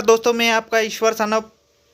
दोस्तों मैं आपका ईश्वर सानव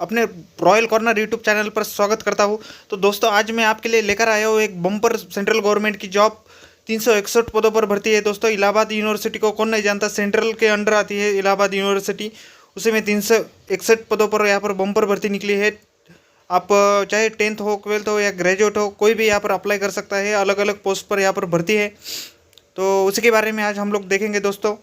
अपने रॉयल कॉर्नर यूट्यूब चैनल पर स्वागत करता हूं। तो दोस्तों आज मैं आपके लिए लेकर आया हूं एक बम्पर सेंट्रल गवर्नमेंट की जॉब। 361 पदों पर भर्ती है दोस्तों। इलाहाबाद यूनिवर्सिटी को कौन नहीं जानता, सेंट्रल के अंडर आती है इलाहाबाद यूनिवर्सिटी। उसी में 361 पदों पर यहाँ पर बम्पर भर्ती निकली है। आप चाहे 10th हो, 12th हो या ग्रेजुएट हो, कोई भी यहाँ पर अप्लाई कर सकता है। अलग अलग पोस्ट पर यहाँ पर भर्ती है, तो उसी के बारे में आज हम लोग देखेंगे दोस्तों।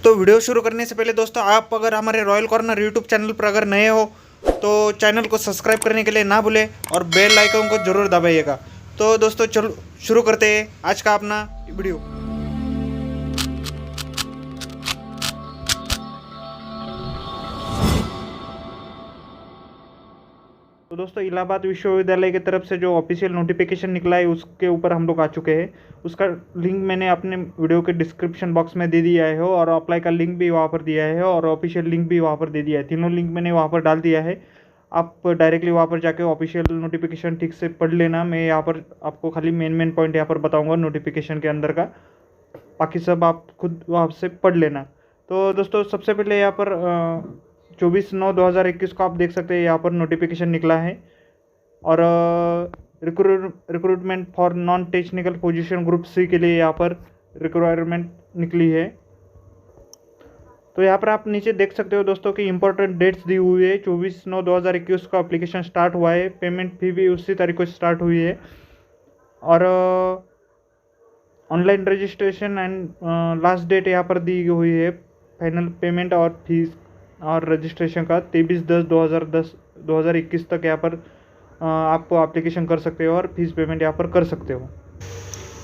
तो वीडियो शुरू करने से पहले दोस्तों, आप अगर हमारे रॉयल कॉर्नर यूट्यूब चैनल पर अगर नए हो तो चैनल को सब्सक्राइब करने के लिए ना भूलें और बेल आइकन को जरूर दबाइएगा। तो दोस्तों चलो शुरू करते हैं आज का अपना वीडियो। तो दोस्तों इलाहाबाद विश्वविद्यालय की तरफ से जो ऑफिशियल नोटिफिकेशन निकला है उसके ऊपर हम लोग आ चुके हैं। उसका लिंक मैंने अपने वीडियो के डिस्क्रिप्शन बॉक्स में दे दिया है और अप्लाई का लिंक भी वहाँ पर दिया है और ऑफिशियल लिंक भी वहाँ पर दे दिया है। तीनों लिंक मैंने वहाँ पर डाल दिया है। आप डायरेक्टली वहाँ पर जाके ऑफिशियल नोटिफिकेशन ठीक से पढ़ लेना। मैं यहाँ पर आपको खाली मेन पॉइंट यहाँ पर बताऊँगा नोटिफिकेशन के अंदर का, बाकी सब आप खुद वहाँ से पढ़ लेना। तो दोस्तों सबसे पहले यहाँ पर 24/9/2021 को आप देख सकते हैं यहाँ पर नोटिफिकेशन निकला है और recruitment for non technical position group C के लिए यहाँ पर रिक्वायरमेंट निकली है। तो यहाँ पर आप नीचे देख सकते हो दोस्तों कि इंपॉर्टेंट डेट्स दी हुई है। 24/9/2021 को एप्लीकेशन स्टार्ट हुआ है। पेमेंट फी भी उसी तारीख को स्टार्ट हुई है और online registration and last date यहाँ पर दी हुई है। फाइनल पेमेंट और फीस और रजिस्ट्रेशन का 23/10/2021 तक यहाँ पर आप एप्लीकेशन कर सकते हो और फीस पेमेंट यहाँ पर कर सकते हो।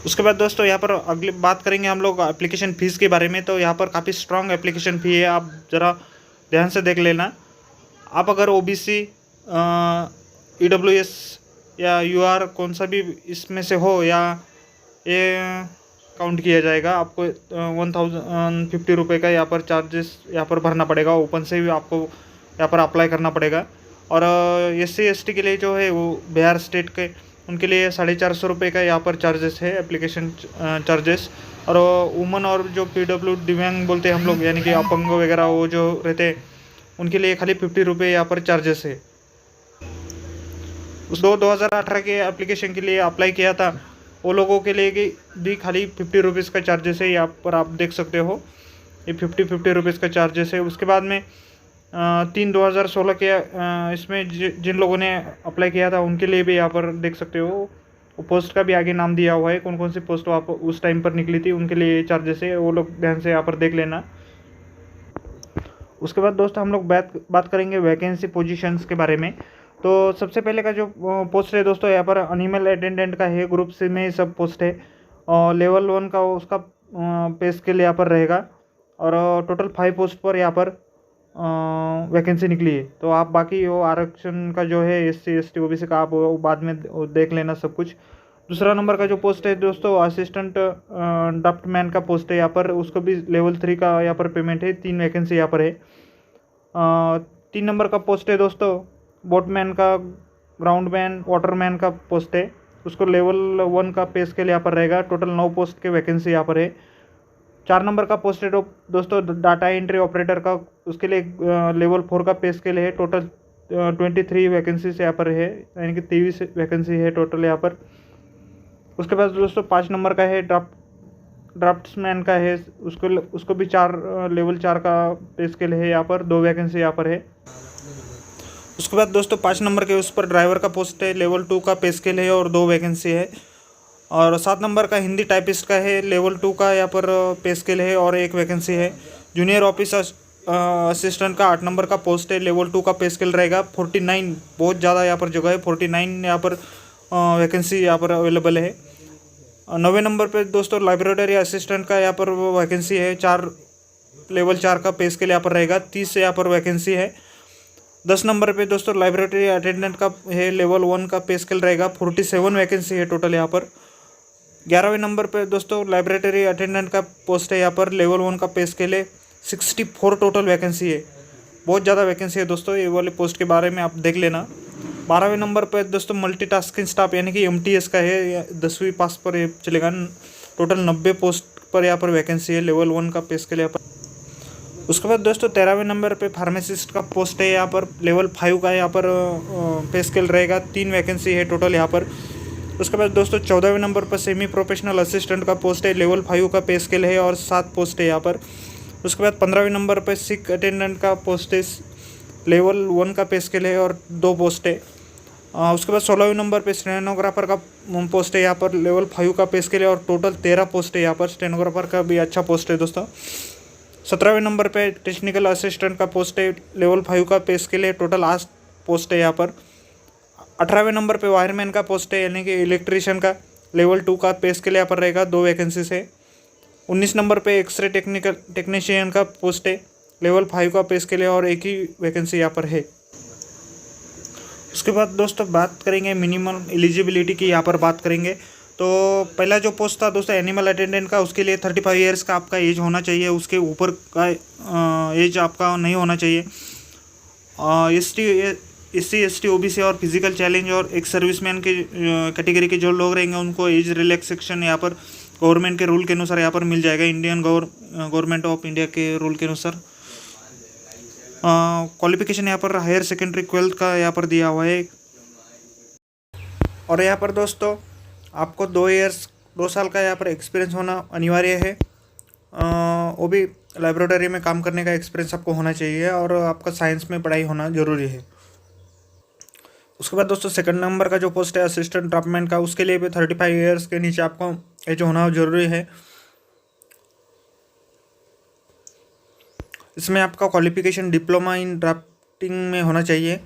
उसके बाद दोस्तों यहाँ पर अगली बात करेंगे हम लोग एप्लीकेशन फ़ीस के बारे में। तो यहाँ पर काफ़ी स्ट्रॉन्ग एप्लीकेशन फ़ी है, आप ज़रा ध्यान से देख लेना। आप अगर OBC, EWS या UR कौन सा भी इसमें से हो या ये काउंट किया जाएगा, आपको 1050 रुपये का यहाँ पर चार्जेस यहाँ पर भरना पड़ेगा। ओपन से भी आपको यहाँ पर अप्लाई करना पड़ेगा। और SC ST के लिए जो है वो बिहार स्टेट के, उनके लिए 450 रुपये का यहाँ पर चार्जेस है, एप्लीकेशन चार्जेस। और वुमन और जो PW दिव्यांग बोलते हैं हम लोग, यानी कि अपंग वगैरह वो जो रहते हैं, उनके लिए खाली 50 रुपये यहाँ पर चार्जेस है। उस 2018 के एप्लीकेशन के लिए अप्लाई किया था वो लोगों के लिए भी खाली 50 रुपीज़ का चार्जेस है। यहाँ पर आप देख सकते हो ये 50 रुपीज़ का चार्जेस है। उसके बाद में 3/2016 के इसमें जिन लोगों ने अप्लाई किया था उनके लिए भी यहाँ पर देख सकते हो, वो पोस्ट का भी आगे नाम दिया हुआ है, कौन कौन सी पोस्ट आप उस टाइम पर निकली थी उनके लिए चार्जेस है, वो लोग ध्यान से यहाँ पर देख लेना। उसके बाद दोस्तों हम लोग बात करेंगे वैकेंसी पोजीशंस के बारे में। तो सबसे पहले का जो पोस्ट है दोस्तों यहाँ पर एनिमल अटेंडेंट का है, ग्रुप सी में सब पोस्ट है। और लेवल 1 का उसका पे स्केल यहाँ पर रहेगा और टोटल 5 पोस्ट पर यहाँ पर वैकेंसी निकली है। तो आप बाकी वो आरक्षण का जो है SC ST OBC का आप वो बाद में देख लेना सब कुछ। दूसरा नंबर का जो पोस्ट है दोस्तों असिस्टेंट ड्राफ्टमैन का पोस्ट है यहाँ पर, उसको भी लेवल 3 का यहाँ पर पेमेंट है। 3 वैकेंसी यहाँ पर है। 3 नंबर का पोस्ट है दोस्तों बोटमैन का, ग्राउंडमैन, वाटरमैन का पोस्ट है, उसको लेवल 1 का पे स्केल यहाँ पर रहेगा। टोटल 9 पोस्ट के वैकेंसी यहाँ पर है। 4 नंबर का पोस्ट है दोस्तों डाटा एंट्री ऑपरेटर का, उसके लिए लेवल 4 का पे स्केल है। टोटल 23 वैकेंसीज यहाँ पर है, यानी कि 23 वैकेंसी है टोटल यहाँ पर। उसके बाद दोस्तों 5 नंबर का है ड्राफ्ट्समैन का है, उसको भी लेवल 4 का पे स्केल है यहाँ पर, 2 वैकेंसी यहाँ पर है। उसके बाद दोस्तों 5 नंबर के उस पर ड्राइवर का पोस्ट है, लेवल 2 का पे स्केल है और 2 वैकेंसी है। और 7 नंबर का हिंदी टाइपिस्ट का है, लेवल 2 का यहाँ पर पे स्केल है और 1 वैकेंसी है। जूनियर ऑफिस असिस्टेंट का 8 नंबर का पोस्ट है, लेवल 2 का पे स्केल रहेगा। 49 बहुत ज़्यादा यहाँ पर जगह है, 49 यहाँ पर वैकेंसी यहाँ पर अवेलेबल है। 9वें नंबर पर दोस्तों लाइब्रेरी असिस्टेंट का यहाँ पर वैकेंसी है, लेवल 4 का पे स्केल यहाँ पर रहेगा। 30 यहाँ पर वैकेंसी है। 10 नंबर पे दोस्तों लाइब्रेरी अटेंडेंट का है, लेवल 1 का पे स्केल रहेगा। 47 वैकेंसी है टोटल यहाँ पर। 11वें नंबर पे दोस्तों लाइब्रेरी अटेंडेंट का पोस्ट है यहाँ पर, लेवल 1 का पे स्केल है। 64 टोटल वैकेंसी है, बहुत ज़्यादा वैकेंसी है दोस्तों, ये वाले पोस्ट के बारे में आप देख लेना। 12वें नंबर पर दोस्तों मल्टीटास्किंग स्टाफ यानी कि MTS का है, 10वीं पास पर ये चलेगा। टोटल 90 पोस्ट पर यहाँ पर वैकेंसी है, लेवल 1 का पे स्केल यहाँ पर। उसके बाद दोस्तों 13वें नंबर पे फार्मासिस्ट का पोस्ट है, यहाँ पर लेवल 5 का यहाँ पर पे स्केल रहेगा, 3 वैकेंसी है टोटल यहाँ पर। उसके बाद दोस्तों 14वें नंबर पर सेमी प्रोफेशनल असिस्टेंट का पोस्ट है, लेवल 5 का पे स्केल है और 7 पोस्ट है यहाँ पर। उसके बाद 15वें नंबर पर सिक अटेंडेंट का पोस्ट है, लेवल 1 का पे स्केल है और 2 पोस्ट है। उसके बाद 16वें नंबर पे स्टेनोग्राफर का पोस्ट है, यहाँ पर लेवल 5 का पे स्केल है और टोटल 13 पोस्ट है यहाँ पर। स्टेनोग्राफर का भी अच्छा पोस्ट है दोस्तों। 17वें नंबर पे टेक्निकल असिस्टेंट का पोस्ट है, लेवल 5 का पे स्केल है, टोटल 8 पोस्ट है यहाँ पर। 18वें नंबर पे वायरमैन का पोस्ट है, यानी कि इलेक्ट्रीशियन का, लेवल 2 का पे स्केल यहाँ पर रहेगा, 2 वैकेंसीज है। 19 नंबर पे एक्सरे टेक्नीशियन का पोस्ट है, लेवल 5 का पे स्केल है और 1 ही वैकेंसी यहाँ पर है। उसके बाद दोस्तों बात करेंगे मिनिमम एलिजिबिलिटी की, यहाँ पर बात करेंगे। तो पहला जो पोस्ट था दोस्तों एनिमल अटेंडेंट का, उसके लिए 35 ईयर्स का आपका एज होना चाहिए, उसके ऊपर का एज आपका नहीं होना चाहिए। SC ST OBC और फिजिकल चैलेंज और एक सर्विसमैन के कैटेगरी के जो लोग रहेंगे उनको एज रिलैक्सेशन यहाँ पर गवर्नमेंट के रूल के अनुसार यहाँ पर मिल जाएगा, इंडियन गवर्नमेंट ऑफ इंडिया के रूल के अनुसार। क्वालिफिकेशन यहाँ पर हायर सेकेंडरी 12th का यहाँ पर दिया हुआ है। और यहाँ पर दोस्तों आपको 2 साल का यहाँ पर एक्सपीरियंस होना अनिवार्य है, वो भी लैबोरेटरी में काम करने का एक्सपीरियंस आपको होना चाहिए और आपका साइंस में पढ़ाई होना ज़रूरी है। उसके बाद दोस्तों सेकंड नंबर का जो पोस्ट है असिस्टेंट ड्राफ्टमैन का, उसके लिए भी 35 ईयर्स के नीचे आपको एज होना ज़रूरी है। इसमें आपका क्वालिफिकेशन डिप्लोमा इन ड्राफ्टिंग में होना चाहिए,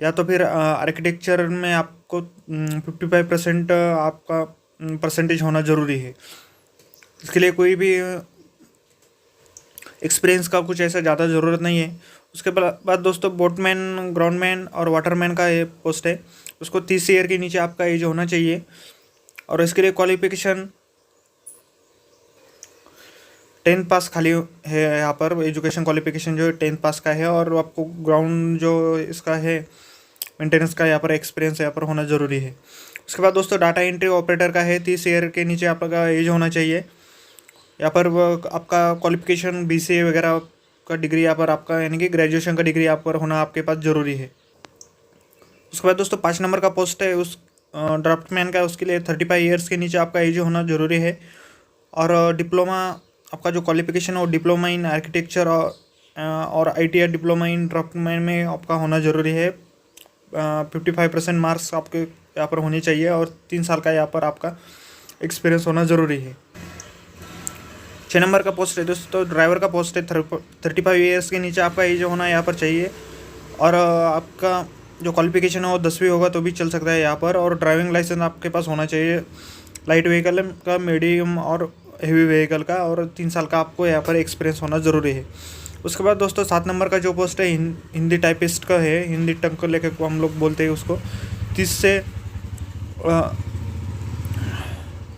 या तो फिर आर्किटेक्चर में आपको 55% आपका परसेंटेज होना ज़रूरी है। इसके लिए कोई भी एक्सपीरियंस का कुछ ऐसा ज़्यादा ज़रूरत नहीं है। उसके बाद दोस्तों बोटमैन, ग्राउंडमैन और वाटरमैन का ये पोस्ट है, उसको 30 ईयर के नीचे आपका एज होना चाहिए। और इसके लिए क्वालिफिकेशन 10th पास खाली है यहाँ पर, एजुकेशन क्वालिफिकेशन जो है 10th पास का है। और आपको ग्राउंड जो इसका है मेंटेनेंस का यहाँ पर एक्सपीरियंस यहाँ पर होना ज़रूरी है। उसके बाद दोस्तों डाटा एंट्री ऑपरेटर का है, 30 ईयर के नीचे आपका एज होना चाहिए। यहाँ पर आपका क्वालिफिकेशन BCA वगैरह का डिग्री यहाँ पर आपका, यानी कि ग्रेजुएशन का डिग्री यहाँ पर होना आपके पास ज़रूरी है। उसके बाद दोस्तों 5 नंबर का पोस्ट है उस ड्राफ्टमैन का, उसके लिए 35 ईयर्स के नीचे आपका एज होना ज़रूरी है। और डिप्लोमा आपका जो क्वालिफिकेशन है वो डिप्लोमा इन आर्किटेक्चर और ITI डिप्लोमा इन ड्राफ्टमैन में आपका होना ज़रूरी है। 55% मार्क्स आपके यहाँ पर होने चाहिए और 3 साल का यहाँ पर आपका एक्सपीरियंस होना ज़रूरी है। 6 नंबर का पोस्ट है दोस्तों ड्राइवर का पोस्ट है, 35 ईयर्स के नीचे आपका एज होना यहाँ पर चाहिए। और आपका जो क्वालिफिकेशन है वो 10वीं होगा तो भी चल सकता है यहाँ पर। और ड्राइविंग लाइसेंस आपके पास होना चाहिए, लाइट व्हीकल का, मीडियम और हेवी व्हीकल का, और 3 साल का आपको यहाँ पर एक्सपीरियंस होना ज़रूरी है। उसके बाद दोस्तों 7 नंबर का जो पोस्ट है हिंदी टाइपिस्ट का है, हिंदी टंग को लेकर हम लोग बोलते हैं उसको।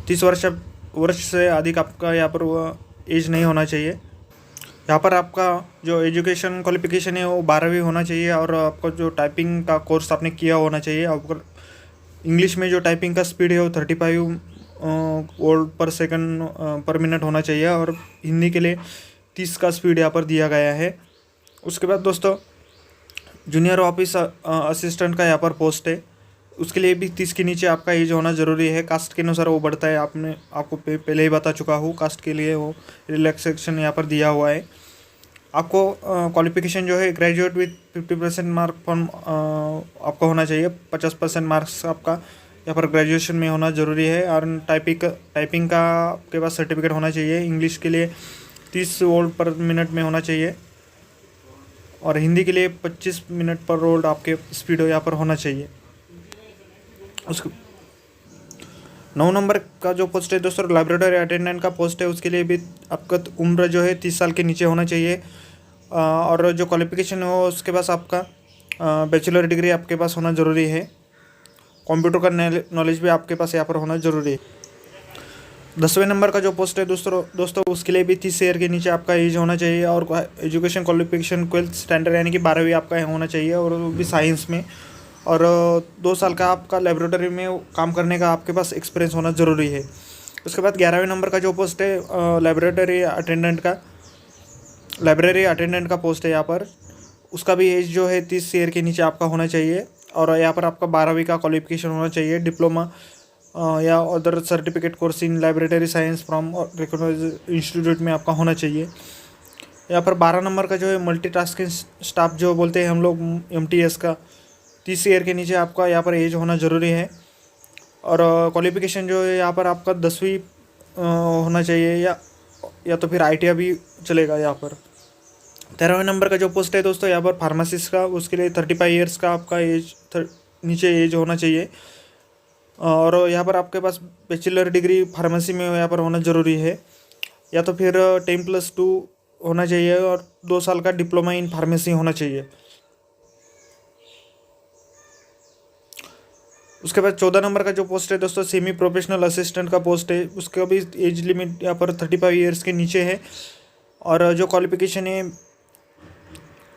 30 वर्ष से अधिक आपका यहाँ पर एज नहीं होना चाहिए। यहाँ पर आपका जो एजुकेशन क्वालिफिकेशन है वो 12वीं होना चाहिए। और आपका जो टाइपिंग का कोर्स आपने किया होना चाहिए। आपका इंग्लिश में जो टाइपिंग का स्पीड है वो 35 वर्ड पर सेकंड पर मिनट होना चाहिए। और हिंदी के लिए 30 का स्पीड यहाँ पर दिया गया है। उसके बाद दोस्तों जूनियर ऑफिस असिस्टेंट का यहाँ पर पोस्ट है, उसके लिए भी 30 के नीचे आपका एज होना ज़रूरी है। कास्ट के अनुसार वो बढ़ता है, आपको पहले ही बता चुका हूँ। कास्ट के लिए वो रिलैक्सेशन यहाँ पर दिया हुआ है। आपको क्वालिफिकेशन जो है ग्रेजुएट विथ 50% मार्क फ्रॉम आपका होना चाहिए। 50% मार्क्स आपका यहाँ पर ग्रेजुएशन में होना ज़रूरी है। और टाइपिंग का आपके पास सर्टिफिकेट होना चाहिए। इंग्लिश के लिए 30 वर्ड पर मिनट में होना चाहिए। और हिंदी के लिए 25 मिनट पर वर्ड आपके स्पीड यहाँ पर होना चाहिए। उसके 9 नंबर का जो पोस्ट है दोस्तों लाइब्रेरी अटेंडेंट का पोस्ट है, उसके लिए भी आपका उम्र जो है 30 साल के नीचे होना चाहिए। और जो क्वालिफिकेशन है वो उसके पास आपका बैचलर डिग्री आपके पास होना ज़रूरी है। कंप्यूटर का नॉलेज भी आपके पास यहाँ पर होना ज़रूरी है। 10वें नंबर का जो पोस्ट है दोस्तों उसके लिए भी 30 ईयर के नीचे आपका एज होना चाहिए। और एजुकेशन क्वालिफिकेशन 12th स्टैंडर्ड यानी कि 12वीं आपका होना चाहिए, और वो भी साइंस में। और 2 साल का आपका लेबोरेटरी में काम करने का आपके पास एक्सपीरियंस होना ज़रूरी है। उसके बाद 11वें नंबर का जो पोस्ट है लेबोरेटरी अटेंडेंट का, लाइब्रेरी अटेंडेंट का पोस्ट है यहाँ पर, उसका भी एज जो है 30 ईयर के नीचे आपका होना चाहिए। और यहाँ पर आपका 12वीं का क्वालिफिकेशन होना चाहिए, डिप्लोमा या other certificate course in library science from recognised institute में आपका होना चाहिए। यहाँ पर 12 नंबर का जो है मल्टीटास्किंग स्टाफ जो बोलते हैं हम लोग MTS का, 30 ईयर के नीचे आपका यहाँ पर एज होना ज़रूरी है। और क्वालिफिकेशन जो है यहाँ पर आपका 10वीं होना चाहिए, या तो फिर ITI भी चलेगा। यहाँ पर 13वें नंबर का जो पोस्ट है दोस्तों यहाँ पर फार्मासिस्ट का, उसके लिए 35 ईयर्स का आपका एज नीचे एज होना चाहिए। और यहाँ पर आपके पास बैचलर डिग्री फार्मेसी में यहाँ पर होना ज़रूरी है, या तो फिर 10+2 होना चाहिए और 2 साल का डिप्लोमा इन फार्मेसी होना चाहिए। उसके बाद 14 नंबर का जो पोस्ट है दोस्तों सेमी प्रोफेशनल असिस्टेंट का पोस्ट है, उसका भी एज लिमिट यहाँ पर 35 ईयर्स के नीचे है। और जो क्वालिफिकेशन है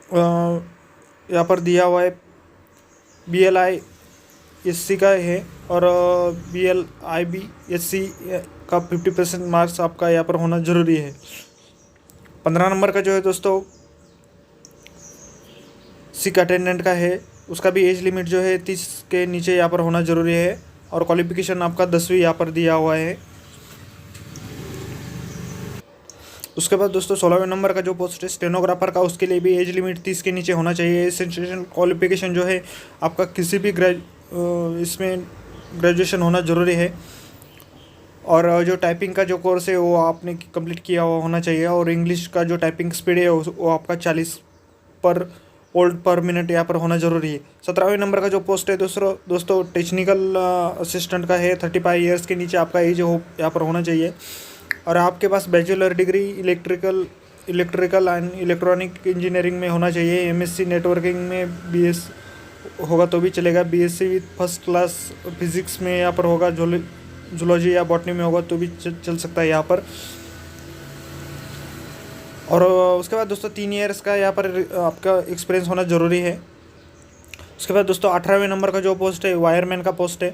यहाँ पर दिया हुआ है BLI SC का है, और BLIB SC का 50% मार्क्स आपका यहाँ पर होना ज़रूरी है। 15 नंबर का जो है दोस्तों सिक अटेंडेंट का है, उसका भी एज लिमिट जो है 30 के नीचे यहाँ पर होना ज़रूरी है, और क्वालिफिकेशन आपका 10वीं यहाँ पर दिया हुआ है। उसके बाद दोस्तों 16वें नंबर का जो पोस्ट है स्टेनोग्राफर का, उसके लिए भी एज लिमिट 30 के नीचे होना चाहिए। एसेंशियल क्वालिफिकेशन जो है आपका किसी भी इसमें ग्रेजुएशन होना ज़रूरी है, और जो टाइपिंग का जो कोर्स है वो आपने कंप्लीट किया हुआ होना चाहिए। और इंग्लिश का जो टाइपिंग स्पीड है वो आपका 40 पर मिनट यहाँ पर होना ज़रूरी है। 17वें नंबर का जो पोस्ट है दोस्तों टेक्निकल असिस्टेंट का है, 35 ईयर्स के नीचे आपका एज हो यहाँ पर होना चाहिए, और आपके पास bachelor degree electrical and electronic engineering में होना चाहिए। MSc नेटवर्किंग में BS होगा तो भी चलेगा, BSc with first class physics में यहाँ पर होगा, जूलॉजी या बॉटनी में होगा तो भी चल सकता है यहाँ पर। और उसके बाद दोस्तों 3 ईयर्स का यहाँ पर आपका एक्सपीरियंस होना ज़रूरी है। उसके बाद दोस्तों 18वें नंबर का जो पोस्ट है वायरमैन का पोस्ट है,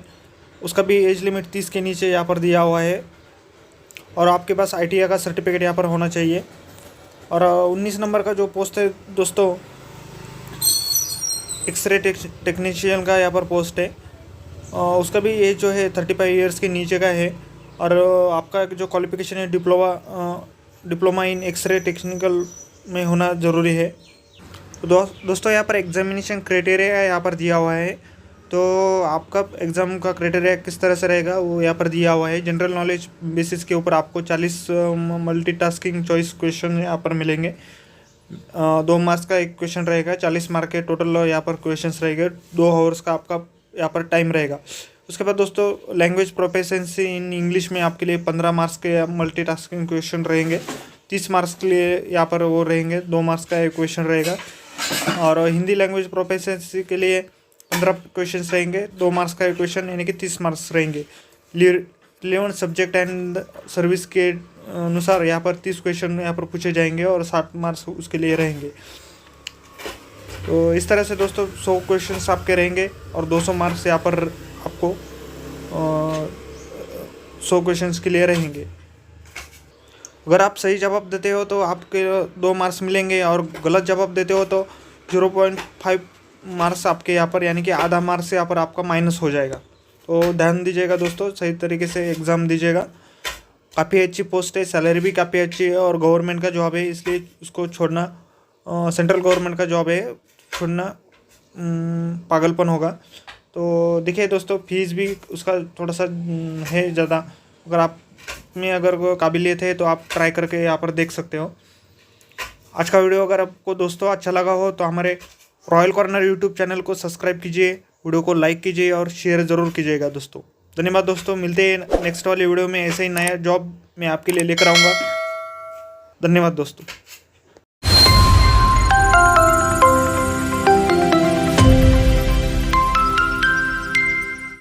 उसका भी एज लिमिट 30 के नीचे यहाँ पर दिया हुआ है, और आपके पास ITI का सर्टिफिकेट यहाँ पर होना चाहिए। और 19 नंबर का जो पोस्ट है दोस्तों एक्सरे टेक्नीशियन का यहाँ पर पोस्ट है, उसका भी एज जो है 35 ईयर्स के नीचे का है, और आपका जो क्वालिफिकेशन है डिप्लोमा इन एक्सरे टेक्निकल में होना ज़रूरी है। तो दोस्तों यहाँ पर एग्जामिनेशन क्राइटेरिया यहाँ पर दिया हुआ है, तो आपका एग्ज़ाम का क्राइटेरिया किस तरह से रहेगा वो यहाँ पर दिया हुआ है। जनरल नॉलेज बेसिस के ऊपर आपको 40 मल्टीटास्किंग चॉइस क्वेश्चन यहाँ पर मिलेंगे। 2 मार्क्स का एक क्वेश्चन रहेगा, 40 मार्क के टोटल यहाँ पर क्वेश्चंस रहेंगे, 2 आवर्स का आपका यहाँ पर टाइम रहेगा। उसके बाद दोस्तों लैंग्वेज प्रोफिशिएंसी इन इंग्लिश में आपके लिए 15 मार्क्स के मल्टीटास्किंग क्वेश्चन रहेंगे। 30 मार्क्स के लिए यहाँ पर वो रहेंगे, 2 मार्क्स का एक क्वेश्चन रहेगा। और हिंदी लैंग्वेज प्रोफिशिएंसी के लिए 15 क्वेश्चन रहेंगे, 2 मार्क्स का एक क्वेश्चन, यानी कि 30 मार्क्स रहेंगे। 11 सब्जेक्ट एंड सर्विस के अनुसार यहाँ पर 30 क्वेश्चन यहाँ पर पूछे जाएंगे और 60 मार्क्स उसके लिए रहेंगे। तो इस तरह से दोस्तों 100 क्वेश्चंस आपके रहेंगे और 200 मार्क्स यहाँ पर आपको 100 क्वेश्चंस के लिए रहेंगे। अगर आप सही जवाब देते हो तो आपके 2 मार्क्स मिलेंगे, और गलत जवाब देते हो तो 0.5 मार्क्स आपके यहाँ पर, यानी कि आधा मार्क्स यहाँ पर आपका माइनस हो जाएगा। तो ध्यान दीजिएगा दोस्तों, सही तरीके से एग्ज़ाम दीजिएगा। काफ़ी अच्छी पोस्ट है, सैलरी भी काफ़ी अच्छी है, और गवर्नमेंट का जॉब है, इसलिए उसको छोड़ना, सेंट्रल गवर्नमेंट का जॉब है, छोड़ना पागलपन होगा। तो देखिए दोस्तों फीस भी उसका थोड़ा सा है ज़्यादा, अगर आप में अगर काबिलियत है तो आप ट्राई करके यहाँ पर देख सकते हो। आज का वीडियो अगर आपको दोस्तों अच्छा लगा हो तो हमारे रॉयल कॉर्नर यूट्यूब चैनल को सब्सक्राइब कीजिए, वीडियो को लाइक कीजिए और शेयर ज़रूर कीजिएगा दोस्तों। धन्यवाद दोस्तों, मिलते हैं नेक्स्ट वाले वीडियो में, ऐसे ही नया जॉब मैं आपके लिए लेकर आऊँगा। धन्यवाद दोस्तों।